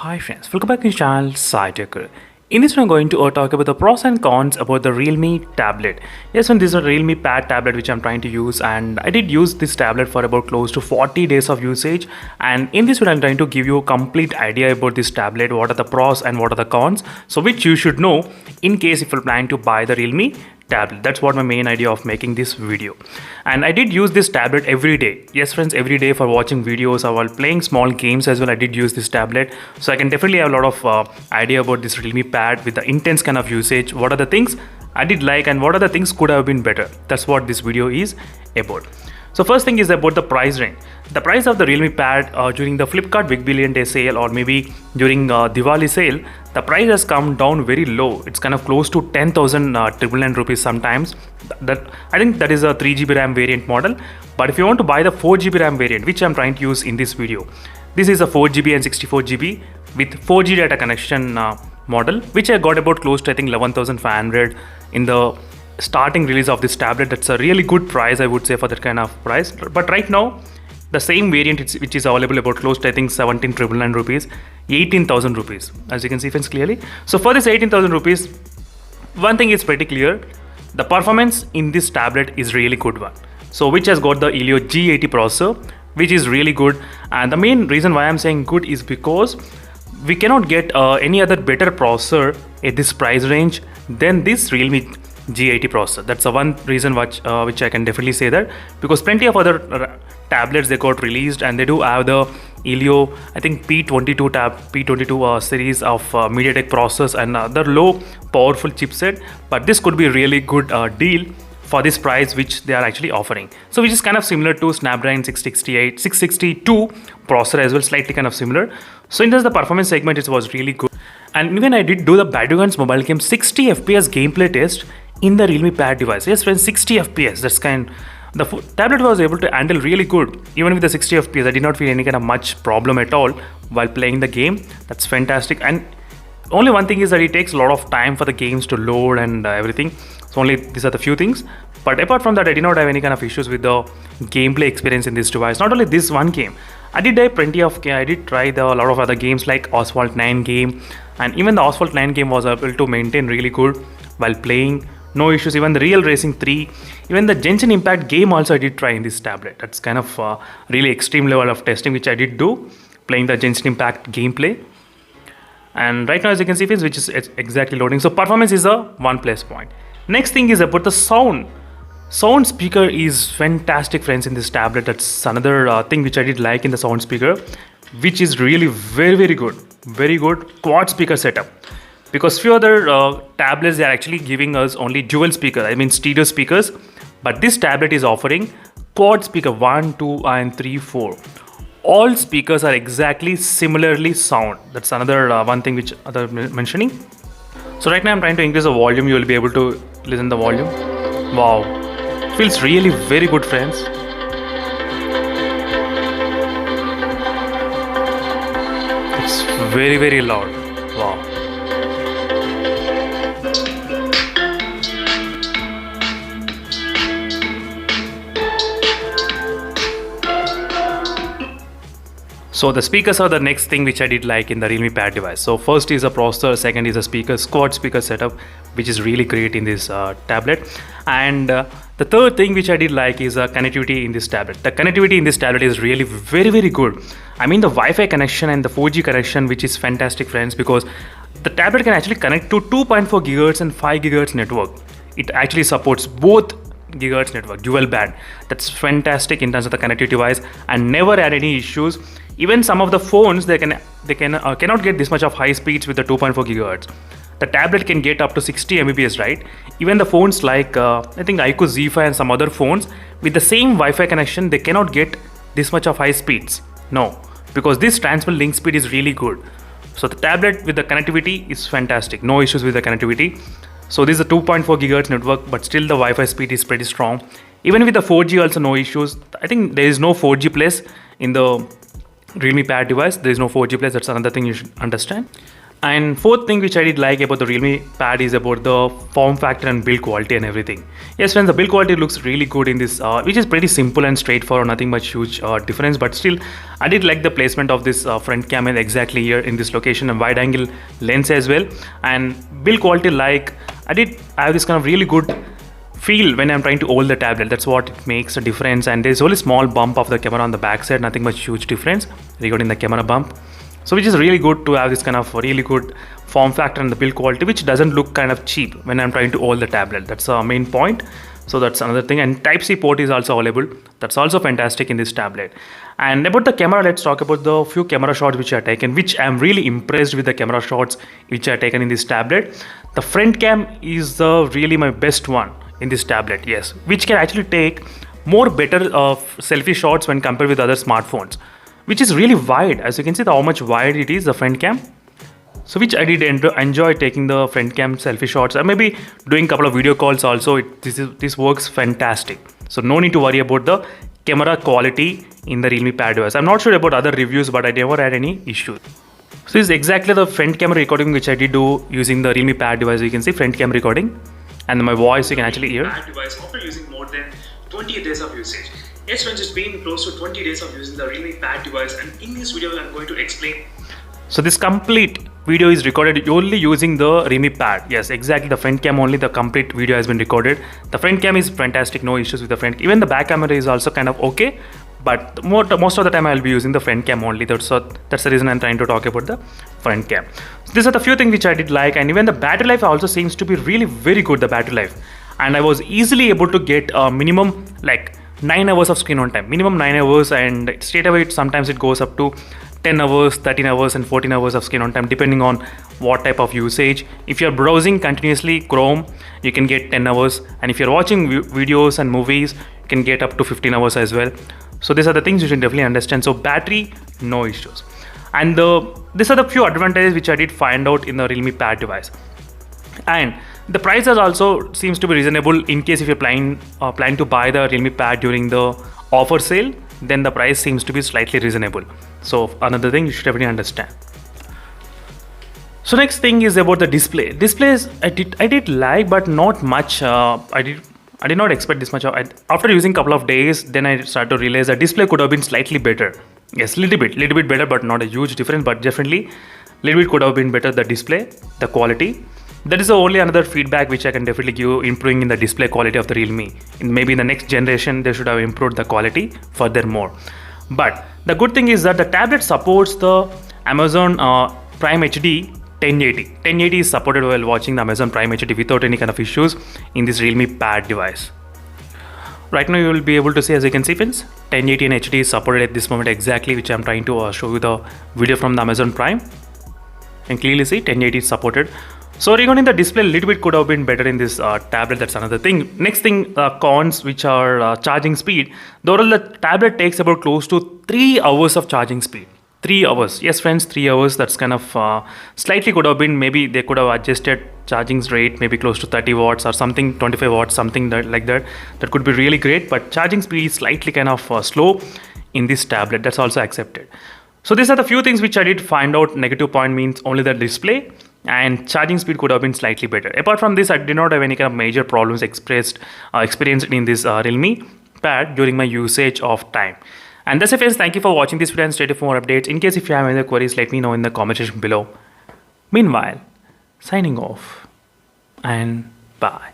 Hi friends, welcome back to the channel SciTech. In this one I'm going to talk about the pros and cons about the Realme tablet. Yes, friends, this is a Realme Pad tablet which I'm trying to use, and I did use this tablet for about close to 40 days of usage, and in this one I'm trying to give you a complete idea about this tablet, what are the pros and what are the cons, so which you should know in case if you're planning to buy the Realme tablet. That's what my main idea of making this video. And I did use this tablet every day. Yes friends, every day for watching videos or while playing small games as well. I did use this tablet, so I can definitely have a lot of idea about this Realme Pad with the intense kind of usage. What are the things I did like and what are the things could have been better. That's what this video is about. So first thing is about the price range. The price of the Realme Pad during the Flipkart Big Billion Day sale, or maybe during Diwali sale, the price has come down very low. It's kind of close to 10,000 rupees sometimes. That I think that is a 3GB RAM variant model. But if you want to buy the 4GB RAM variant, which I'm trying to use in this video, this is a 4GB and 64GB with 4G data connection model, which I got about close to I think 11,500 in the starting release of this tablet. That's a really good price, I would say, for that kind of price. But right now the same variant which is available about close to I think 17,999 rupees, 18,000 rupees, as you can see friends clearly. So for this 18,000 rupees, one thing is pretty clear: the performance in this tablet is really good one. So which has got the Helio G80 processor, which is really good. And the main reason why I'm saying good is because we cannot get any other better processor at this price range than this Realme G80 processor. That's the one reason which I can definitely say that, because plenty of other tablets they got released and they do have the Helio I think P22 series of MediaTek processors and other low powerful chipset, but this could be a really good deal for this price which they are actually offering. So which is kind of similar to Snapdragon 662 processor as well, slightly kind of similar. So in the performance segment it was really good. And even I did do the Battlegrounds mobile game 60 FPS gameplay test in the Realme Pad device. Yes friends, 60 FPS, that's kind. The tablet was able to handle really good. Even with the 60 FPS, I did not feel any kind of much problem at all while playing the game. That's fantastic. And only one thing is that it takes a lot of time for the games to load and everything. So only these are the few things. But apart from that, I did not have any kind of issues with the gameplay experience in this device. Not only this one game, I did try a lot of other games like Asphalt 9 game, and even the Asphalt 9 game was able to maintain really good while playing. No issues. Even the Real Racing 3, even the Genshin Impact game also I did try in this tablet. That's kind of really extreme level of testing which I did do, playing the Genshin Impact gameplay. And right now as you can see, which is exactly loading. So performance is a one plus point. Next thing is about the sound. Sound speaker is fantastic friends in this tablet. That's another thing which I did like in the sound speaker, which is really very good. Very good quad speaker setup. Because few other tablets they are actually giving us only dual speaker, I mean stereo speakers, but this tablet is offering quad speaker 1, 2 and 3, 4. All speakers are exactly similarly sound. That's another one thing which other mentioning. So right now I'm trying to increase the volume. You will be able to listen the volume. Wow, feels really very good friends. It's very loud. Wow. So the speakers are the next thing which I did like in the Realme Pad device. So first is a processor, second is a quad speaker setup, which is really great in this tablet. And the third thing which I did like is connectivity in this tablet. The connectivity in this tablet is really very good. I mean the Wi-Fi connection and the 4G connection, which is fantastic friends, because the tablet can actually connect to 2.4 GHz and 5 GHz network. It actually supports both gigahertz network, dual band. That's fantastic in terms of the connectivity device, and never had any issues. Even some of the phones cannot get this much of high speeds with the 2.4 gigahertz. The tablet can get up to 60 Mbps, right? Even the phones like I think iQOO Z5 and some other phones with the same Wi-Fi connection, they cannot get this much of high speeds. No, because this transfer link speed is really good. So the tablet with the connectivity is fantastic. No issues with the connectivity. So this is a 2.4 gigahertz network, but still the Wi-Fi speed is pretty strong. Even with the 4G also no issues. I think there is no 4G place in the Realme Pad device. There is no 4G place. That's another thing you should understand. And fourth thing which I did like about the Realme Pad is about the form factor and build quality and everything. Yes friends, the build quality looks really good in this, which is pretty simple and straightforward, nothing much huge difference, but still I did like the placement of this front camera exactly here in this location and wide angle lens as well. And build quality, like I have this kind of really good feel when I'm trying to hold the tablet. That's what it makes a difference. And there's only small bump of the camera on the back side, nothing much huge difference regarding the camera bump. So which is really good to have this kind of really good form factor and the build quality, which doesn't look kind of cheap when I'm trying to hold the tablet. That's the main point. So that's another thing. And Type-C port is also available. That's also fantastic in this tablet. And about the camera, let's talk about the few camera shots which are taken, which I'm really impressed with the camera shots which are taken in this tablet. The front cam is really my best one in this tablet, yes, which can actually take more better selfie shots when compared with other smartphones, which is really wide. As you can see how much wide it is, the front cam. So which I did enjoy taking the front cam selfie shots, and maybe doing a couple of video calls also. This works fantastic. So no need to worry about the camera quality in the Realme Pad device. I'm not sure about other reviews, but I never had any issues. So this is exactly the front camera recording which I did do using the Realme Pad device. You can see front cam recording, and my voice you can actually hear. Pad device after using more than 20 days of usage. Yes friends, it's been close to 20 days of using the Realme Pad device, and in this video I'm going to explain. So this complete video is recorded only using the Realme Pad. Yes, exactly, the front cam only, the complete video has been recorded. The front cam is fantastic, no issues with the front. Even the back camera is also kind of okay, but most of the time I'll be using the front cam only. That's the reason I'm trying to talk about the front cam. So these are the few things which I did like, and even the battery life also seems to be really very good, the battery life. And I was easily able to get a minimum like 9 hours of screen on time, minimum 9 hours, and straight away sometimes it goes up to 10 hours, 13 hours and 14 hours of screen on time depending on what type of usage. If you're browsing continuously Chrome, you can get 10 hours, and if you're watching videos and movies, you can get up to 15 hours as well. So these are the things you should definitely understand. So battery, no issues. And these are the few advantages which I did find out in the Realme Pad device. And the prices also seems to be reasonable in case if you're planning to buy the Realme Pad during the offer sale, then the price seems to be slightly reasonable. So another thing you should definitely understand. So next thing is about the display. Displays I did like, but not much. I did not expect this much. After using a couple of days, then I started to realize the display could have been slightly better. Yes, little bit better, but not a huge difference, but definitely little bit could have been better, the display, the quality. That is the only another feedback which I can definitely give, improving in the display quality of the Realme. Maybe in the next generation they should have improved the quality furthermore. But the good thing is that the tablet supports the Amazon Prime HD 1080. 1080 is supported while watching the Amazon Prime HD without any kind of issues in this Realme Pad device. Right now you will be able to see, as you can see friends, 1080 and HD is supported at this moment exactly, which I am trying to show you the video from the Amazon Prime. You can clearly see 1080 is supported. So regarding the display, a little bit could have been better in this tablet. That's another thing. Next thing, cons, which are charging speed. The tablet takes about close to 3 hours of charging speed. 3 hours. Yes friends, 3 hours. That's kind of slightly could have been, maybe they could have adjusted charging rate maybe close to 30 watts or something, 25 watts, something like that. That could be really great, but charging speed is slightly kind of slow in this tablet. That's also accepted. So these are the few things which I did find out. Negative point means only the display, and charging speed could have been slightly better. Apart from this, I did not have any kind of major problems experienced in this Realme Pad during my usage of time. And that's it friends, thank you for watching this video and stay tuned for more updates. In case if you have any queries, let me know in the comment section below. Meanwhile, signing off and bye.